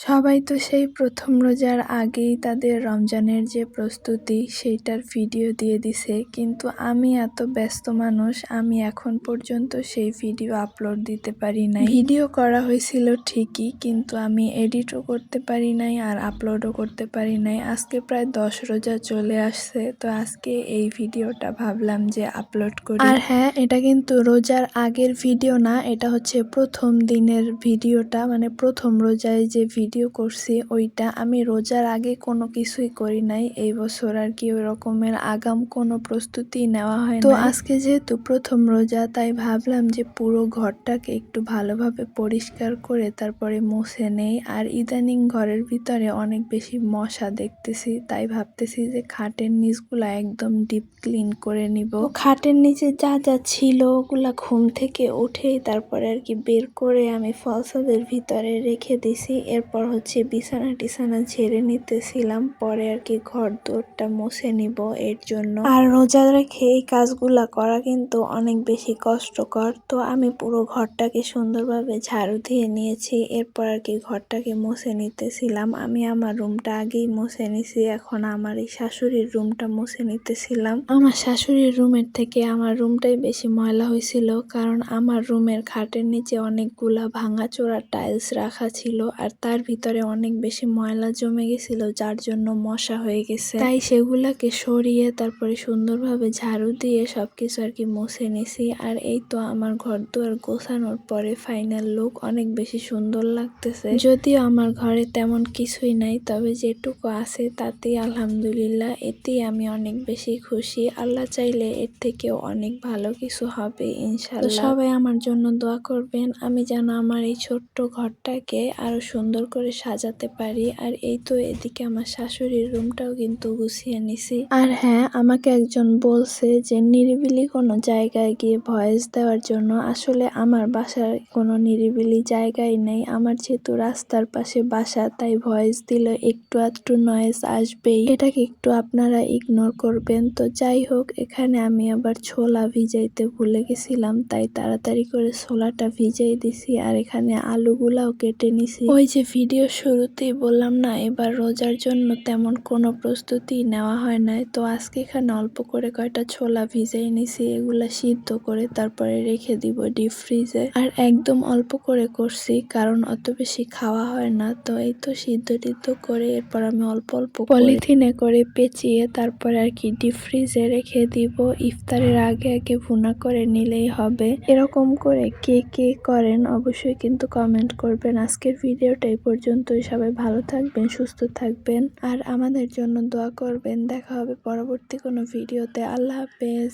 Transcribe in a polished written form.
সবাই তো সেই প্রথম রোজার আগেই তাদের রমজানের যে প্রস্তুতি সেইটার ভিডিও দিয়ে দিছে, কিন্তু আমি এত ব্যস্ত মানুষ, আমি এখন পর্যন্ত সেই ভিডিও আপলোড দিতে পারি নাই। ভিডিও করা হয়েছিল ঠিকই, কিন্তু আমি এডিটও করতে পারি নাই আর আপলোডও করতে পারি নাই। আজকে প্রায় 10 রোজা চলে আসছে, তো আজকে এই ভিডিওটা ভাবলাম যে আপলোড করি। আর হ্যাঁ, এটা কিন্তু রোজার আগের ভিডিও না, এটা হচ্ছে প্রথম দিনের ভিডিওটা, মানে প্রথম রোজায় যে ভিডিও করছি ওইটা। আমি রোজার আগে কোনো কিছুই করি নাই এই বছর, আর কি ওই রকমের আগাম কোনো প্রস্তুতি নেওয়া হয় না। তো আজকে যেহেতু প্রথম রোজা, তাই ভাবলাম যে পুরো ঘরটাকে একটু ভালোভাবে পরিষ্কার করে তারপরে মুছে নেই। আর ইদানিং ঘরের ভিতরে অনেক বেশি মশা দেখতেছি, তাই ভাবতেছি যে খাটের নিচগুলা একদম ডিপ ক্লিন করে নিব। খাটের নিচে যা যা ছিল ওগুলা ঘুম থেকে উঠেই তারপরে আর কি বের করে আমি ফলসের ভিতরে রেখে দিছি। এরপর হচ্ছে বিছানা টিছানা ঝেড়ে নিতেছিলাম, পরে আর কি ঘর দোরটা মুছে নিব এর জন্য। আর রোজা রেখে এই কাজগুলা করা কিন্তু অনেক বেশি কষ্টকর। তো আমি পুরো ঘরটাকে সুন্দরভাবে ঝাড়ু দিয়ে নিয়েছি, এরপর আর কি ঘরটাকে মুছে নিতেছিলাম। আমি আমার রুমটা আগেই মুছে নিছি, এখন আমার এই শাশুড়ির রুমটা মুছে নিতেছিলাম। আমার শাশুড়ির রুমের থেকে আমার রুমটাই বেশি ময়লা হয়েছিল, কারণ আমার রুমের খাটের নিচে অনেকগুলা ভাঙাচোরা টাইলস রাখা ছিল, আর তার ভিতরে অনেক বেশি ময়লা জমে গেছিল, যার জন্য মশা হয়ে গেছে। তাই সেগুলাকে সরিয়ে তারপরে সুন্দরভাবে ঝাড়ু দিয়ে সবকিছু আর কি মুছে নিছি। আর এই তো আমার ঘর দুয়ার গোছানোর পরে ফাইনাল লুক অনেক বেশি সুন্দর লাগতেছে। যদিও আমার ঘরে তেমন কিছুই নাই, তবে যেটুকু আছে তাতেই আলহামদুলিল্লাহ, এতেই আমি অনেক বেশি খুশি। আল্লাহ চাইলে এর থেকেও অনেক ভালো কিছু হবে ইনশাআল্লাহ। সবাই আমার জন্য দোয়া করবেন, আমি যেন আমার এই ছোট্ট ঘরটাকে আরো সুন্দর করে সাজাতে পারি। আর এই তো এদিকে আমার শাশুড়ির রুমটাও কিন্তু গুছিয়ে নিছি। আর হ্যাঁ, আমাকে একজন বলছে যে নিরিবিলি কোনো জায়গায় গিয়ে ভয়েস দেওয়ার জন্য। আসলে আমার বাসার কোনো নিরিবিলি জায়গায় নেই, আমার যেহেতু রাস্তার পাশে বাসা, তাই ভয়েস দিলে একটু আধটু নয়েজ আসবেই, এটাকে একটু আপনারা ইগনোর করবেন। তো যাই হোক, এখানে আমি আবার ছোলা ভিজাইতে ভুলে গেছিলাম, তাই তাড়াতাড়ি করে ছোলাটা ভিজাই দিছি। আর এখানে আলুগুলাও কেটে নিছি। ওই যে ভিডিও শুরুতেই বললাম না, এবার রোজার জন্য তেমন কোনো প্রস্তুতি নেওয়া হয় নাই, তো আজকে এখানে অল্প করে কয়টা ছোলা ভিজাই নিছি, এগুলা সিদ্ধ করে তারপরে রেখে দিব ডিপ ফ্রিজে। আর একদম অল্প করে করছি, কারণ অত বেশি খাওয়া হয় না। তো এই তো সিদ্ধ টিদ্ধ করে এরপর আমি অল্প অল্প পলিথিনে করে পেঁচিয়ে তারপরে আর কি ডিপ ফ্রিজে রেখে দিব। ইফতারের আগে আগে ভুনা করে নিলেই হবে। এরকম করে কে কে করেন অবশ্যই কিন্তু কমেন্ট করবেন। আজকের ভিডিওটা এই পর্যন্তই, সবাই ভালো থাকবেন, সুস্থ থাকবেন, আর আমাদের জন্য দোয়া করবেন। দেখা হবে পরবর্তী কোনো ভিডিওতে। আল্লাহ হাফেজ।